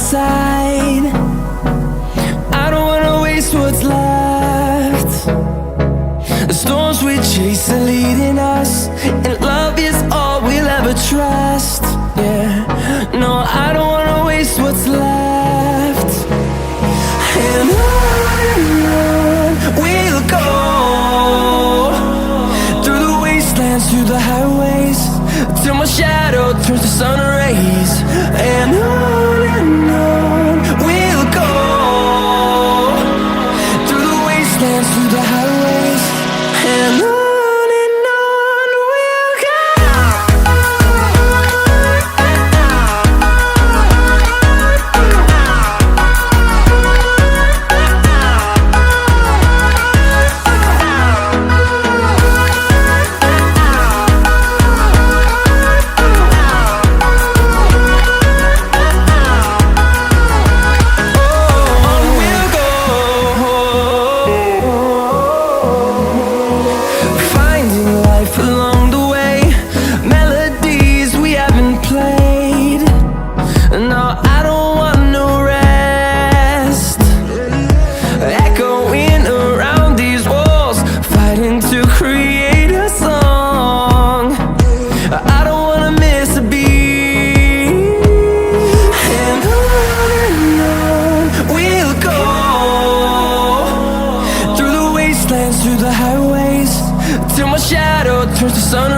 side. I don't wanna waste what's left. The storms we chase are leading us, and love is all we'll ever trust. Yeah, no, I don't wanna waste what's left. And on we'll go, through the wastelands, through the highways, till my shadow turns to sun rays. And on we'll go, through the wastelands, through the highways, and on we'll go. No, I don't want no rest, echoing around these walls, fighting to create a song. I don't wanna miss a beat. And on we'll go, through the wastelands, through the highways, till my shadow turns to sun